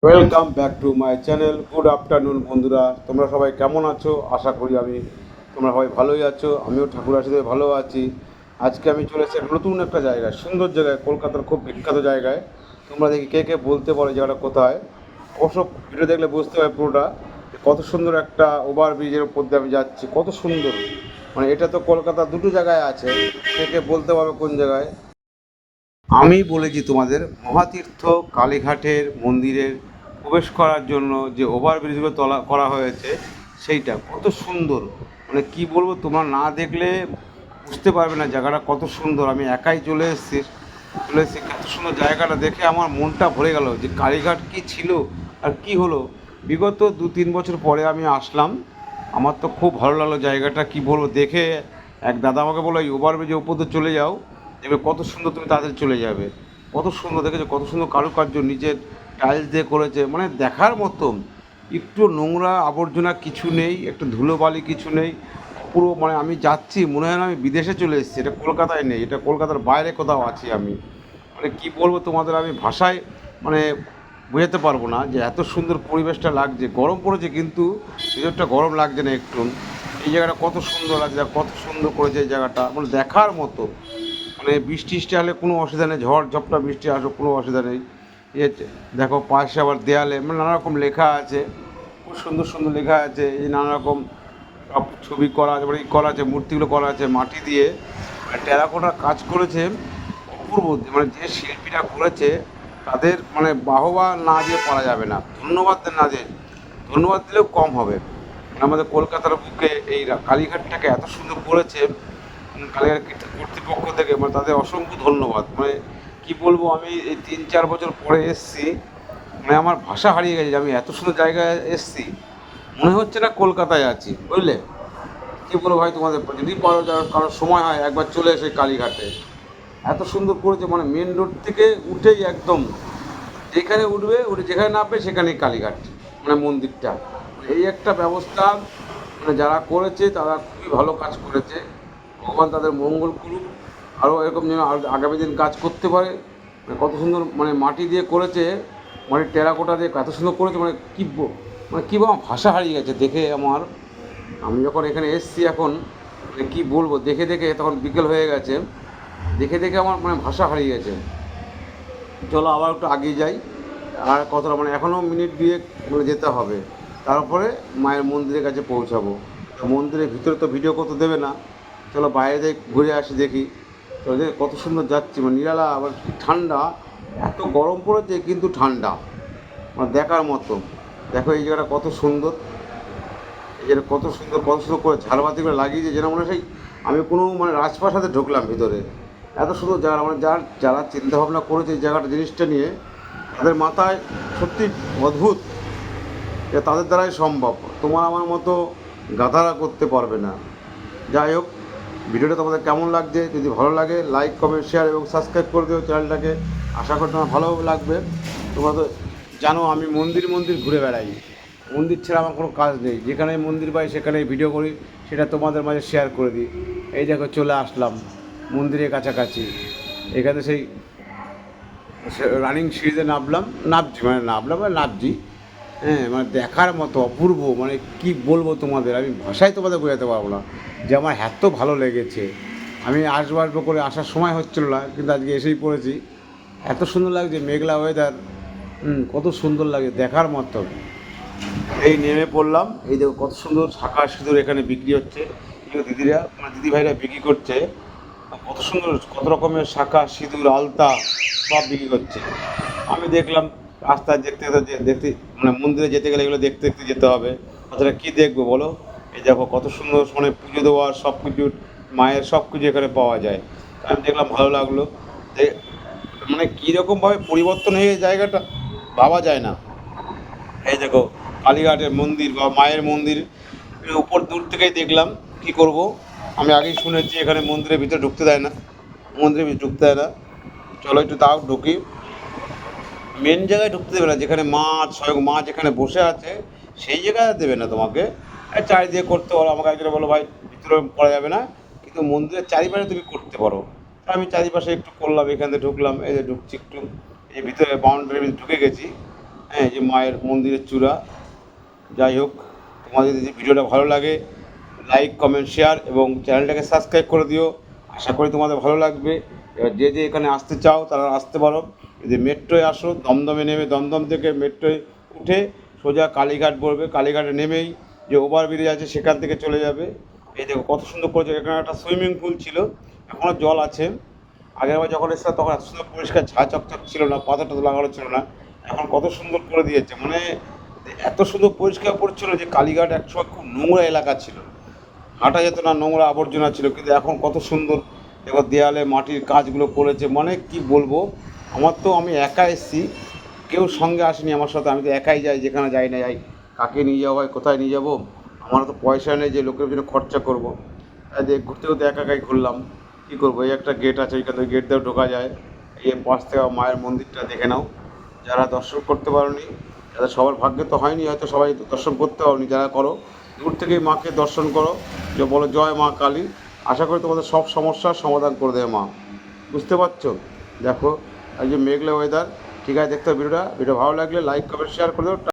Welcome back to my channel. Good afternoon বন্ধুরা, তোমরা সবাই কেমন আছো? আশা করি তোমরা সবাই ভালোই আছো। আমিও ঠাকুর আশীর্বাদে ভালো আছি। আজকে আমি চলে এসেছি নতুন একটা জায়গায়, সুন্দর জায়গায়, কলকাতার খুব বিখ্যাত জায়গায়। তোমরা দেখি কে কে বলতে পারো জায়গাটা কোথায়। অবশ্য ভিডিও দেখলে বুঝতে হবে পুরোটা যে কত সুন্দর একটা ওভার ব্রিজের উপর দিয়ে আমি যাচ্ছি, কত সুন্দর। মানে এটা তো কলকাতার দুটো জায়গায় আছে, কে কে বলতে পারবে কোন জায়গায়। আমি বলেছি তোমাদের মহাতীর্থ কালীঘাটের মন্দিরের প্রবেশ করার জন্য যে ওভারব্রিজগুলো করা হয়েছে, সেইটা কত সুন্দর। মানে কি বলবো, তোমরা না দেখলে বুঝতে পারবে না জায়গাটা কত সুন্দর। আমি একাই চলে এসেছি কত সুন্দর জায়গাটা দেখে আমার মনটা ভরে গেল যে কালীঘাট কি ছিল আর কি হলো। বিগত 2-3 বছর পরে আমি আসলাম, আমার তো খুব ভালো লাগলো জায়গাটা। কি বলবো, দেখে এক দাদা আমাকে বললো এই ওভারব্রিজের উপর দিয়ে চলে যাও, দেখবে কত সুন্দর, তুমি তাড়াতাড়ি চলে যাবে। কত সুন্দর দেখেছো, কত সুন্দর কারুকার্য, নিজের টাইলস দিয়ে করেছে, মানে দেখার মতন। একটু নোংরা আবর্জনা কিছু নেই, একটু ধুলোবালি কিছু নেই। পুরো মানে আমি যাচ্ছি মনে হয় না আমি বিদেশে চলে এসেছি। এটা কলকাতায় নেই, এটা কলকাতার বাইরে কোথাও আছি আমি। মানে কি বলবো তোমাদের, আমি ভাষায় মানে বোঝাতে পারবো না যে এত সুন্দর পরিবেশটা লাগছে। গরম পড়েছে কিন্তু ভেতরটা গরম লাগছে না একটু। এই জায়গাটা কত সুন্দর লাগছে, কত সুন্দর করেছে এই জায়গাটা, মানে দেখার মতো। মানে বৃষ্টি টিষ্টি হলে কোনো অসুবিধা নেই, ঝড় ঝপটা বৃষ্টি আসলে কোনো অসুবিধা নেই। এ দেখো পাশে আবার দেয়ালে মানে নানা রকম লেখা আছে, খুব সুন্দর সুন্দর লেখা আছে। এই নানা রকম ছবি করা আছে, মানে করা আছে, মূর্তিগুলো করা আছে মাটি দিয়ে, টেরাকোটার কাজ করেছে অপূর্ব। মানে যে শিল্পীরা করেছে তাদের মানে বাহবা না দিয়ে পারা যাবে না, ধন্যবাদ না দিয়ে, ধন্যবাদ দিলেও কম হবে। আমাদের কলকাতার বুকে এই কালীঘাটটাকে এত সুন্দর করেছে কালীঘাট কর্তৃপক্ষ থেকে, মানে তাদের অসংখ্য ধন্যবাদ। মানে কি বলবো, আমি এই 3-4 বছর পরে এসছি, মানে আমার ভাষা হারিয়ে গেছে যে আমি এত সুন্দর জায়গায় এসছি। মনে হচ্ছে না কলকাতায় আছি, বুঝলে। কী বলবো ভাই তোমাদের, যদি পারো কারোর সময় হয় একবার চলে এসে কালীঘাটে। এত সুন্দর করেছে, মানে মেন রোড থেকে উঠেই একদম যেখানে উঠে যেখানে নামবে সেখানেই কালীঘাট, মানে মন্দিরটা। এই একটা ব্যবস্থা, মানে যারা করেছে তারা খুবই ভালো কাজ করেছে। ভগবান তাদের মঙ্গল করুক, আরও এরকম যেন আর আগামী দিন কাজ করতে পারে। মানে কত সুন্দর, মানে মাটি দিয়ে করেছে, মানে টেরাকোটা দিয়ে এত সুন্দর করেছে, মানে মানে কী বলবো, ভাষা হারিয়ে গেছে দেখে আমার। আমি যখন এখানে এসছি এখন, মানে কী বলবো, দেখে দেখে তখন বিকেল হয়ে গেছে, দেখে দেখে আমার মানে ভাষা হারিয়ে গেছে। চলো আবার একটু আগিয়ে যাই, আর কতটা মানে এখনও মিনিট 2 মানে যেতে হবে, তারপরে মায়ের মন্দিরের কাছে পৌঁছাবো। মন্দিরের ভিতরে তো ভিডিও করতে দেবে না, চলো বাইরে যাই ঘুরে আসি দেখি। চলো দেখি কত সুন্দর যাচ্ছি, মানে নিরালা, আবার ঠান্ডা। এত গরম পড়েছে কিন্তু ঠান্ডা, মানে দেখার মতো। দেখো এই জায়গাটা কত সুন্দর, এই জায়গাটা কত সুন্দর করে ঝালবাতিগুলো লাগিয়েছে, যেন মনে হয় সেই আমি কোনো মানে রাজপ্রাসাদে ঢুকলাম ভিতরে। এত সুন্দর জায়গা, মানে যারা চিন্তাভাবনা করেছে এই জায়গাটা, জিনিসটা নিয়ে, তাদের মাথায় সত্যি অদ্ভুত, যে তাদের দ্বারাই সম্ভব। তোমার আমার মতো গাধারা করতে পারবে না। যাই হোক, ভিডিওটা তোমাদের কেমন লাগছে, যদি ভালো লাগে লাইক কমেন্ট শেয়ার এবং সাবস্ক্রাইব করে দিও চ্যানেলটাকে। আশা করি তোমার ভালো লাগবে। তোমরা তো জানো আমি মন্দির মন্দির ঘুরে বেড়াই, মন্দির ছাড়া আমার কোনো কাজ নেই। যেখানে মন্দির পাই সেখানেই ভিডিও করি, সেটা তোমাদের মাঝে শেয়ার করে দিই। এই দেখো চলে আসলাম মন্দিরের কাছাকাছি। এখানে সেই রানিং সিঁড়িতে নাবছি। হ্যাঁ, মানে দেখার মতো অপূর্ব, মানে কি বলবো তোমাদের, আমি ভাষায় তোমাদের বোঝাতে পারবো না যে আমার এত ভালো লেগেছে। আমি আসবো করে আসার সময় হচ্ছিল না, কিন্তু আজকে এসেই পড়েছি। এত সুন্দর লাগছে, মেঘলা ওয়েদার, কত সুন্দর লাগে, দেখার মতো। এই নেমে পড়লাম, এই দেখো কত সুন্দর শাঁখা সিঁদুর এখানে বিক্রি হচ্ছে। এগুলো দিদিরা মানে দিদিভাইরা বিক্রি করছে, কত সুন্দর, কত রকমের শাঁখা সিঁদুর আলতা সব বিক্রি করছে। আমি দেখলাম রাস্তায় দেখতে মানে মন্দিরে যেতে গেলে এগুলো দেখতে দেখতে যেতে হবে। তাছাড়া কী দেখবো বলো। এই দেখো কত সুন্দর, মানে পুজো দেওয়ার সব কিছু, মায়ের সব কিছু এখানে পাওয়া যায়। আমি দেখলাম ভালো লাগলো, যে মানে কীরকমভাবে পরিবর্তন হয়ে জায়গাটা ভাবা যায় না। এই দেখো কালীঘাটের মন্দির বা মায়ের মন্দির, উপর দূর থেকেই দেখলাম। কি করব, আমি আগেই শুনেছি এখানে মন্দিরের ভিতরে ঢুকতে দেয় না, মন্দিরের ভিতরে ঢুকতে দেয় না। চলো একটু তাও ঢুকি। মেন জায়গায় ঢুকতে দেবে না, যেখানে মা স্বয়ং মা যেখানে বসে আছে সেই জায়গায় দেবে না তোমাকে। চারিদিকে করতে পারো, আমাকে একজন বলো ভাই ভিতরে করা যাবে না, কিন্তু মন্দিরের চারিপাশে তুমি করতে পারো। তা আমি চারিপাশে একটু করলাম, এখান থেকে ঢুকলাম, এই যে ঢুকছি একটু, এই ভিতরে বাউন্ডারির ভিতরে ঢুকে গেছি। হ্যাঁ, এই যে মায়ের মন্দিরের চূড়া। যাই হোক, তোমাদের যদি ভিডিওটা ভালো লাগে লাইক কমেন্ট শেয়ার এবং চ্যানেলটাকে সাবস্ক্রাইব করে দিও। আশা করি তোমাদের ভালো লাগবে। এবার যে যে এখানে আসতে চাও তারা আসতে পারো। যদি মেট্রোয় আসো, দমদমে নেমে দমদম থেকে মেট্রোয় উঠে সোজা কালীঘাট পড়বে, কালীঘাটে নেমেই যে ওভারব্রিজ আছে সেখান থেকে চলে যাবে। এই দেখো কত সুন্দর করেছে, এখানে একটা সুইমিং পুল ছিল, এখনও জল আছে। আগেরবার যখন এসেছিলাম তখন এত সুন্দর পরিষ্কার ঝা চকচক ছিল না, পাথর টাথর লাগানো ছিল না, এখন কত সুন্দর করে দিয়েছে। মানে এত সুন্দর পরিষ্কার পরিচ্ছন্ন যে কালীঘাট একসময় খুব নোংরা এলাকা ছিল, হাঁটা যেত না, নোংরা আবর্জনা ছিল, কিন্তু এখন কত সুন্দর। এবার দেয়ালে মাটির কাজগুলো করেছে, মানে কি বলবো। আমার তো আমি একা এসেছি, কেউ সঙ্গে আসেনি আমার সাথে, আমি তো একাই যাই, যেখানে যাই না যাই। কাকে নিয়ে যাওয়া হয়, কোথায় নিয়ে যাবো, আমার তো পয়সা নেই যে লোকের জন্য খরচা করবো। তাই ঘুরতে ঘুরতে একা একাই ঘুরলাম। কী করবো, এই একটা গেট আছে, এইখান থেকে গেট দিয়েও ঢোকা যায়। এই পাশ থেকে মায়ের মন্দিরটা দেখে নাও। যারা দর্শন করতে পারোনি, যাদের সবার ভাগ্যে তো হয়নি, হয়তো সবাই দর্শন করতে পারোনি, যারা করো দূর থেকেই মাকে দর্শন করো, যে বলো জয় মা কালী। আশা করি তোমাদের সব সমস্যার সমাধান করে দেবে মা। বুঝতে পারছো? দেখো এই যে মেঘলা ওয়েদার। ঠিক আছে, দেখতে হবে ভিডিওটা। ভিডিও ভালো লাগলে লাইক কমেন্ট শেয়ার করে দাও।